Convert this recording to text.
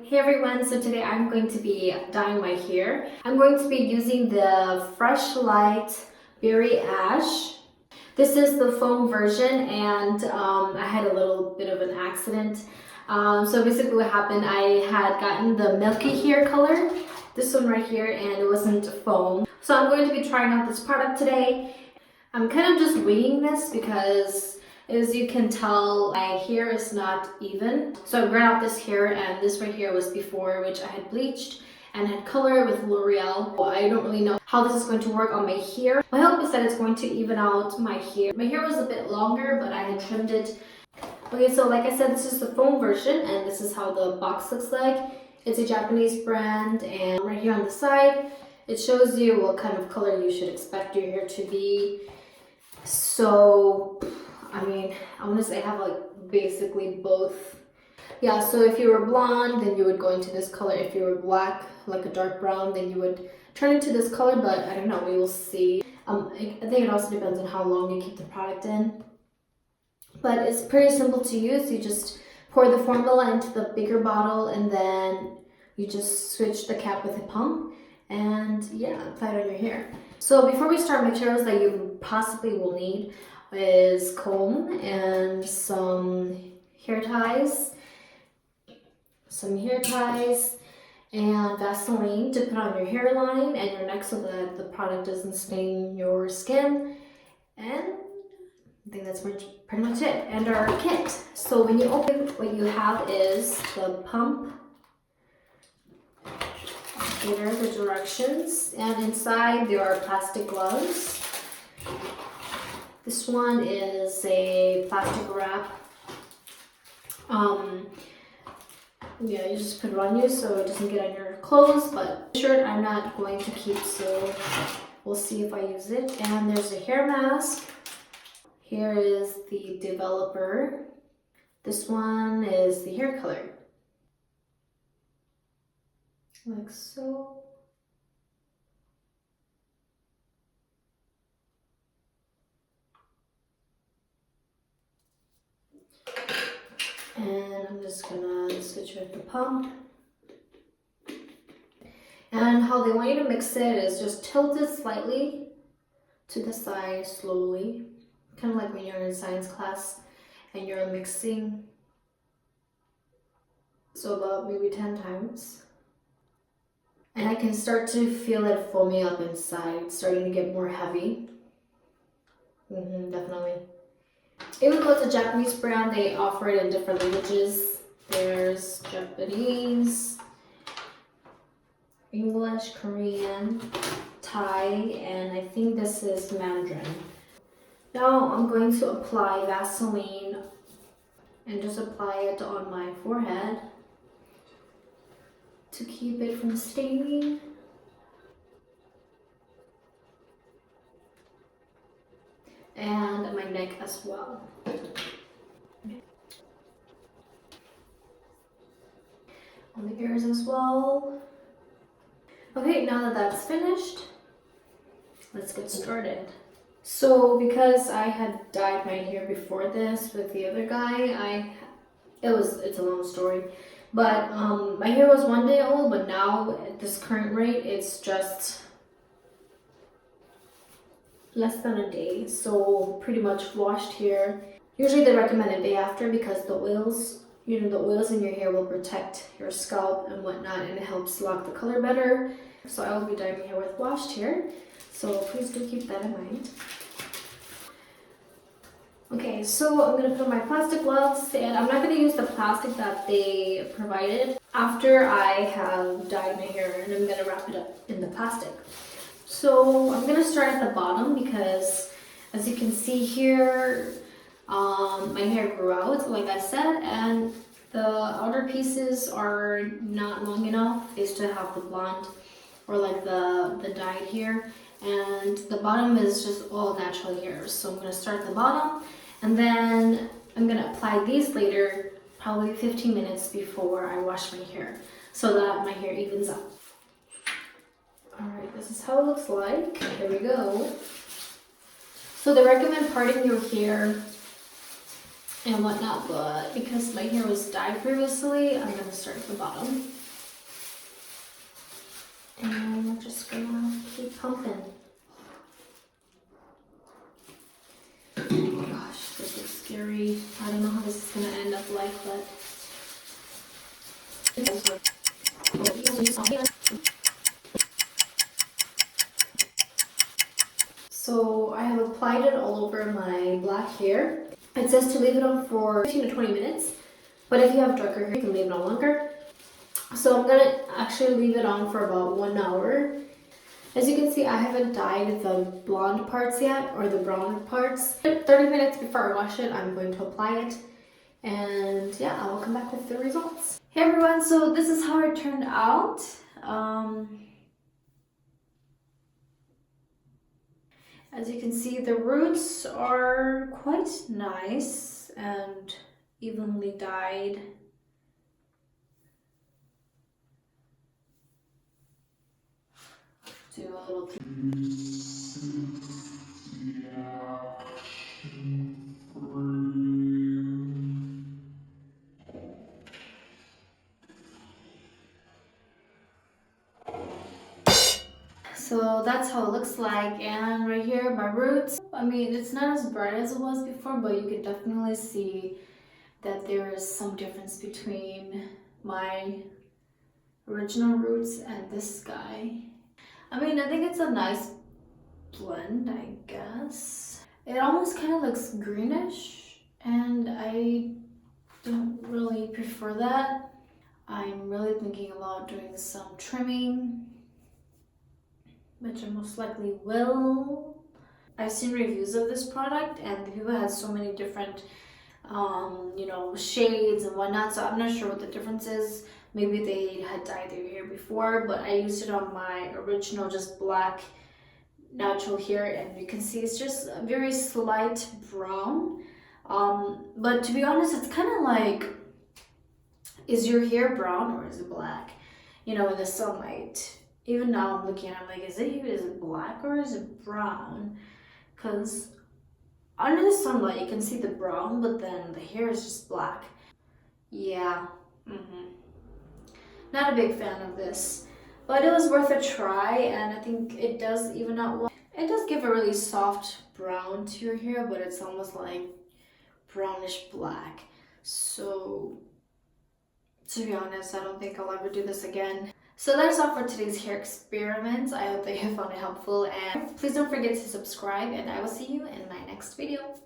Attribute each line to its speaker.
Speaker 1: Hey everyone, so today I'm going to be dyeing my hair. I'm going to be using the Freshlight Berry Ash. This is the foam version, and I had a little bit of an accident. So basically what happened, I had gotten the milky hair color, this one right here, and it wasn't foam. So I'm going to be trying out this product today. I'm kind of just winging this because as you can tell, my hair is not even. So I brought out this hair, and this right here was before, which I had bleached and had color with L'Oreal. I don't really know how this is going to work on my hair. My hope is that it's going to even out my hair. My hair was a bit longer, but I had trimmed it. Okay, so like I said, this is the foam version, and this is how the box looks like. It's a Japanese brand, and right here on the side, it shows you what kind of color you should expect your hair to be. So, I mean, I want to say I have like basically both. Yeah, so if you were blonde, then you would go into this color. If you were black, like a dark brown, then you would turn into this color, but I don't know, we will see. I think it also depends on how long you keep the product in. But it's pretty simple to use. You just pour the formula into the bigger bottle, and then you just switch the cap with a pump, and yeah, apply it on your hair. So before we start, materials that you possibly will need is comb and some hair ties, and Vaseline to put on your hairline and your neck so that the product doesn't stain your skin. And I think that's pretty much it. And our kit. So when you open, what you have is the pump. Here are the directions, and inside there are plastic gloves. This one is a plastic wrap. Yeah, you just put it on you so it doesn't get on your clothes, but shirt I'm not going to keep, so we'll see if I use it. And there's a hair mask. Here is the developer. This one is the hair color. Like so. And I'm just gonna switch with the pump. And how they want you to mix it is just tilt it slightly to the side slowly. Kind of like when you're in science class and you're mixing. So about maybe 10 times. And I can start to feel it foaming up inside. It's starting to get more heavy. Definitely. Even though it's a Japanese brand, they offer it in different languages. There's Japanese, English, Korean, Thai, and I think this is Mandarin. Now I'm going to apply Vaseline and just apply it on my forehead to keep it from staining. And my neck as well. On the ears as well. Okay, now that that's finished, let's get started. So because I had dyed my hair before this with the other guy, it's a long story. But my hair was 1 day old, but now at this current rate, it's just less than a day, so pretty much washed hair. Usually they recommend a day after because the oils, the oils in your hair will protect your scalp and whatnot, and it helps lock the color better. So I will be dyeing my hair with washed hair, so please do keep that in mind. Okay, so I'm gonna put on my plastic gloves, and I'm not gonna use the plastic that they provided after I have dyed my hair, and I'm gonna wrap it up in the plastic. So I'm gonna start at the bottom because, as you can see here, my hair grew out, like I said, and the outer pieces are not long enough. They still have the blonde or like the dyed hair, and the bottom is just all natural hair. So I'm gonna start at the bottom, and then I'm gonna apply these later, probably 15 minutes before I wash my hair, so that my hair evens up. Alright, this is how it looks like. Here we go. So they recommend parting your hair and whatnot, but because my hair was dyed previously, I'm gonna start at the bottom. And we're just gonna keep pumping. Oh gosh, this is scary. I don't know how this is gonna end up like, but so I have applied it all over my black hair. It says to leave it on for 15 to 20 minutes, but if you have darker hair, you can leave it on longer. So I'm gonna actually leave it on for about 1 hour. As you can see, I haven't dyed the blonde parts yet, or the brown parts. 30 minutes before I wash it, I'm going to apply it. And yeah, I will come back with the results. Hey everyone, so this is how it turned out. As you can see, the roots are quite nice and evenly dyed. Do a little. So that's how it looks like, and right here my roots, I mean, it's not as bright as it was before, but you can definitely see that there is some difference between my original roots and this guy. I mean, I think it's a nice blend, I guess. It almost kind of looks greenish, and I don't really prefer that. I'm really thinking about doing some trimming, which I most likely will. I've seen reviews of this product, and the people had so many different shades and whatnot, so I'm not sure what the difference is. Maybe they had dyed their hair before, but I used it on my original just black natural hair, and you can see it's just a very slight brown. But to be honest, it's kind of like, is your hair brown or is it black? In the sunlight. Even now I'm looking at it, I'm like, is it black or is it brown? Because under the sunlight you can see the brown, but then the hair is just black. Yeah, not a big fan of this, but it was worth a try, and I think it does even out well. It does give a really soft brown to your hair, but it's almost like brownish black. So to be honest, I don't think I'll ever do this again. So that's all for today's hair experiment. I hope that you found it helpful, and please don't forget to subscribe, and I will see you in my next video.